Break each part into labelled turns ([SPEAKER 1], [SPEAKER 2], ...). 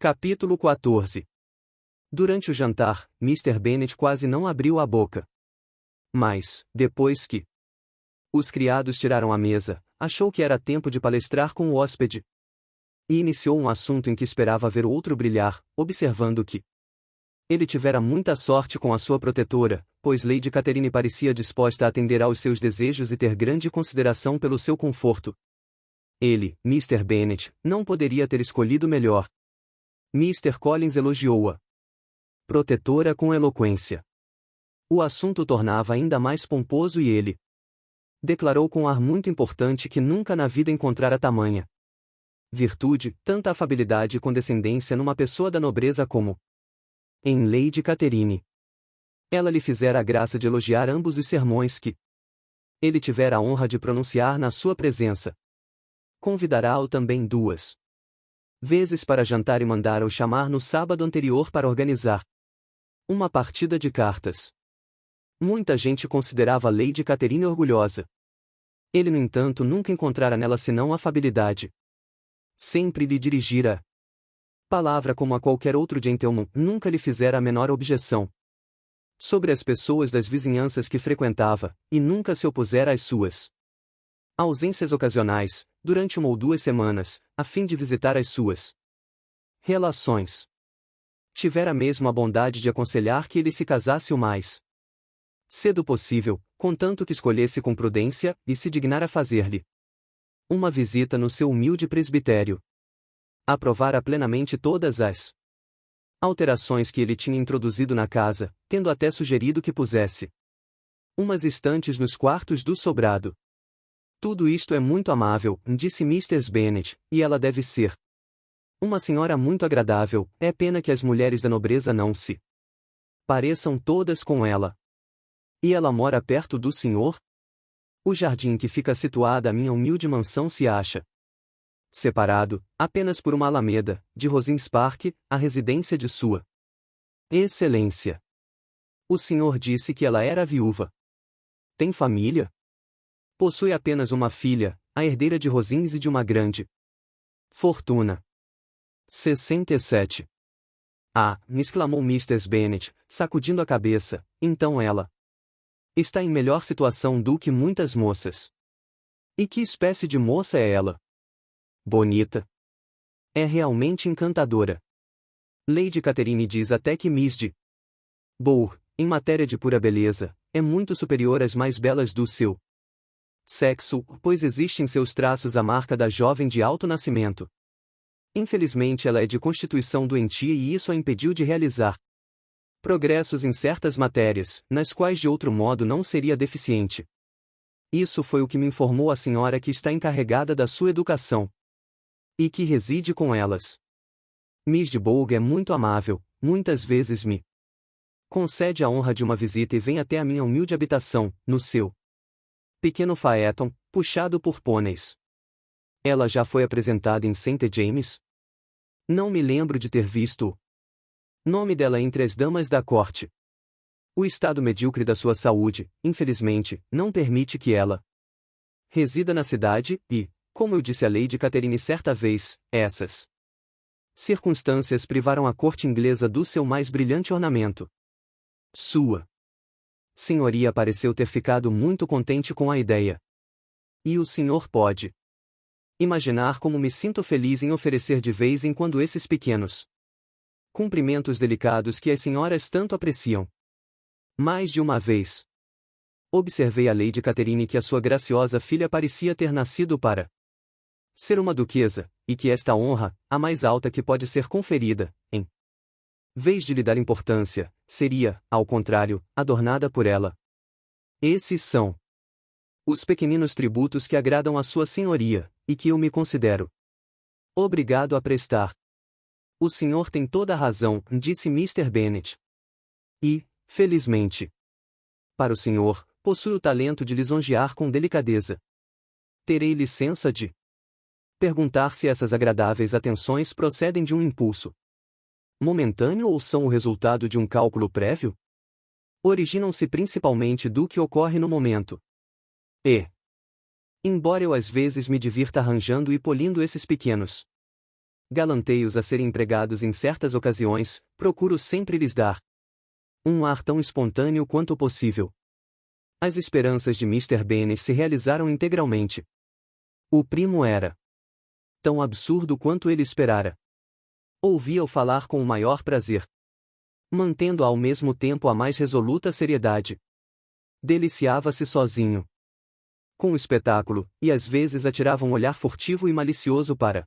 [SPEAKER 1] Capítulo 14. Durante o jantar, Mr. Bennet quase não abriu a boca. Mas, depois que os criados tiraram a mesa, achou que era tempo de palestrar com o hóspede. E iniciou um assunto em que esperava ver o outro brilhar, observando que ele tivera muita sorte com a sua protetora, pois Lady Catherine parecia disposta a atender aos seus desejos e ter grande consideração pelo seu conforto. Ele, Mr. Bennet, não poderia ter escolhido melhor. Mr. Collins elogiou-a protetora com eloquência. O assunto tornava ainda mais pomposo e ele declarou com ar muito importante que nunca na vida encontrara tamanha virtude, tanta afabilidade e condescendência numa pessoa da nobreza como em Lady Catherine. Ela lhe fizera a graça de elogiar ambos os sermões que ele tivera a honra de pronunciar na sua presença. Convidará-o também 2 vezes para jantar e mandara-o chamar no sábado anterior para organizar uma partida de cartas. Muita gente considerava Lady Catherine orgulhosa. Ele, no entanto, nunca encontrara nela senão afabilidade. Sempre lhe dirigira palavra como a qualquer outro gentleman, nunca lhe fizera a menor objeção sobre as pessoas das vizinhanças que frequentava, e nunca se opusera às suas ausências ocasionais, durante 1 ou 2 semanas, a fim de visitar as suas relações. Tivera mesmo a bondade de aconselhar que ele se casasse o mais cedo possível, contanto que escolhesse com prudência, e se dignara fazer-lhe uma visita no seu humilde presbitério. Aprovara plenamente todas as alterações que ele tinha introduzido na casa, tendo até sugerido que pusesse umas estantes nos quartos do sobrado. Tudo isto é muito amável, disse Mrs. Bennet, e ela deve ser uma senhora muito agradável, é pena que as mulheres da nobreza não se pareçam todas com ela. E ela mora perto do senhor? O jardim que fica situada a minha humilde mansão se acha separado, apenas por uma alameda, de Rosings Park, a residência de sua excelência. O senhor disse que ela era viúva. Tem família? Possui apenas uma filha, a herdeira de Rosings e de uma grande fortuna. 67. Ah, exclamou Mrs. Bennet, sacudindo a cabeça, então ela está em melhor situação do que muitas moças. E que espécie de moça é ela? Bonita. É realmente encantadora. Lady Catherine diz até que Miss de Bourgh, em matéria de pura beleza, é muito superior às mais belas do seu sexo, pois existe em seus traços a marca da jovem de alto nascimento. Infelizmente ela é de constituição doentia e isso a impediu de realizar progressos em certas matérias, nas quais de outro modo não seria deficiente. Isso foi o que me informou a senhora que está encarregada da sua educação e que reside com elas. Miss de Bourgh é muito amável, muitas vezes me concede a honra de uma visita e vem até a minha humilde habitação, no seu pequeno phaeton, puxado por pôneis. Ela já foi apresentada em St. James? Não me lembro de ter visto o nome dela entre as damas da corte. O estado medíocre da sua saúde, infelizmente, não permite que ela resida na cidade, e, como eu disse a Lady Catherine certa vez, essas circunstâncias privaram a corte inglesa do seu mais brilhante ornamento. Sua senhoria pareceu ter ficado muito contente com a ideia. E o senhor pode imaginar como me sinto feliz em oferecer de vez em quando esses pequenos cumprimentos delicados que as senhoras tanto apreciam. Mais de uma vez observei a Lady Catherine que a sua graciosa filha parecia ter nascido para ser uma duquesa, e que esta honra, a mais alta que pode ser conferida, em vez de lhe dar importância, seria, ao contrário, adornada por ela. Esses são os pequeninos tributos que agradam a sua senhoria, e que eu me considero obrigado a prestar. O senhor tem toda a razão, disse Mr. Bennet. E, felizmente, para o senhor, possui o talento de lisonjear com delicadeza. Terei licença de perguntar se essas agradáveis atenções procedem de um impulso momentâneo ou são o resultado de um cálculo prévio? Originam-se principalmente do que ocorre no momento. E, embora eu às vezes me divirta arranjando e polindo esses pequenos Galantei-os a serem empregados em certas ocasiões, procuro sempre lhes dar um ar tão espontâneo quanto possível. As esperanças de Mr. Bennet se realizaram integralmente. O primo era tão absurdo quanto ele esperara. Ouvia-o falar com o maior prazer, mantendo ao mesmo tempo a mais resoluta seriedade. Deliciava-se sozinho com o espetáculo, e às vezes atirava um olhar furtivo e malicioso para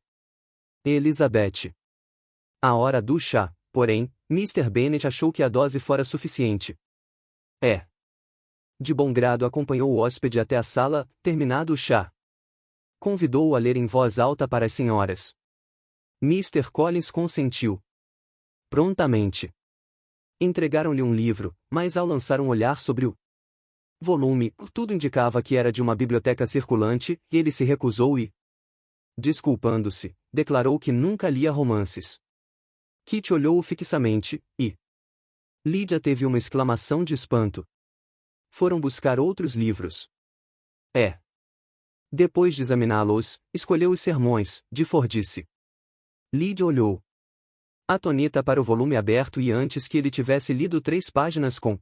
[SPEAKER 1] Elizabeth. À hora do chá, porém, Mr. Bennet achou que a dose fora suficiente. De bom grado acompanhou o hóspede até a sala, terminado o chá. Convidou-o a ler em voz alta para as senhoras. Mr. Collins consentiu prontamente. Entregaram-lhe um livro, mas ao lançar um olhar sobre o volume, tudo indicava que era de uma biblioteca circulante, e ele se recusou e, desculpando-se, declarou que nunca lia romances. Kitty olhou-o fixamente, e Lydia teve uma exclamação de espanto. Foram buscar outros livros. Depois de examiná-los, escolheu os sermões, de Ford disse. Lydia olhou atônita para o volume aberto e antes que ele tivesse lido 3 páginas com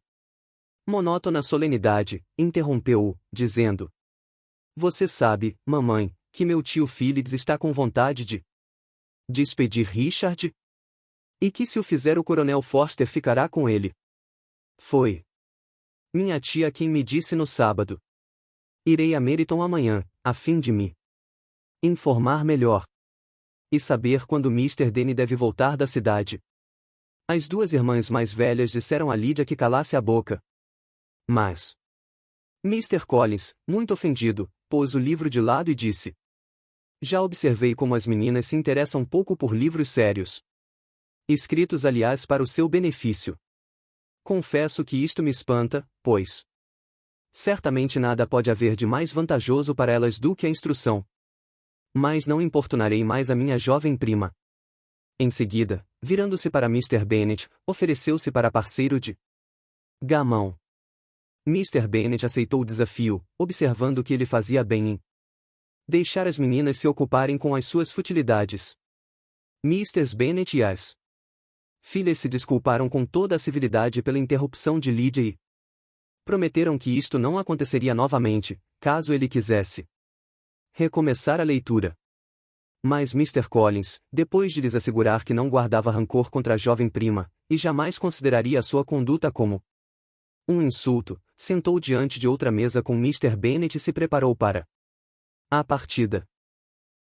[SPEAKER 1] monótona solenidade, interrompeu-o, dizendo: Você sabe, mamãe, que meu tio Phillips está com vontade de despedir Richard? E que se o fizer o coronel Forster ficará com ele. Foi minha tia quem me disse no sábado. Irei a Meryton amanhã, a fim de me informar melhor e saber quando Mr. Denny deve voltar da cidade. As 2 irmãs mais velhas disseram a Lydia que calasse a boca. Mas Mr. Collins, muito ofendido, pôs o livro de lado e disse: Já observei como as meninas se interessam pouco por livros sérios. Escritos aliás para o seu benefício. Confesso que isto me espanta, pois certamente nada pode haver de mais vantajoso para elas do que a instrução. Mas não importunarei mais a minha jovem prima. Em seguida, virando-se para Mr. Bennet, ofereceu-se para parceiro de gamão. Mr. Bennet aceitou o desafio, observando que ele fazia bem em deixar as meninas se ocuparem com as suas futilidades. Mrs. Bennet e as filhas se desculparam com toda a civilidade pela interrupção de Lydia e prometeram que isto não aconteceria novamente, caso ele quisesse recomeçar a leitura. Mas Mr. Collins, depois de lhes assegurar que não guardava rancor contra a jovem prima, e jamais consideraria a sua conduta como um insulto, sentou diante de outra mesa com Mr. Bennet e se preparou para a partida.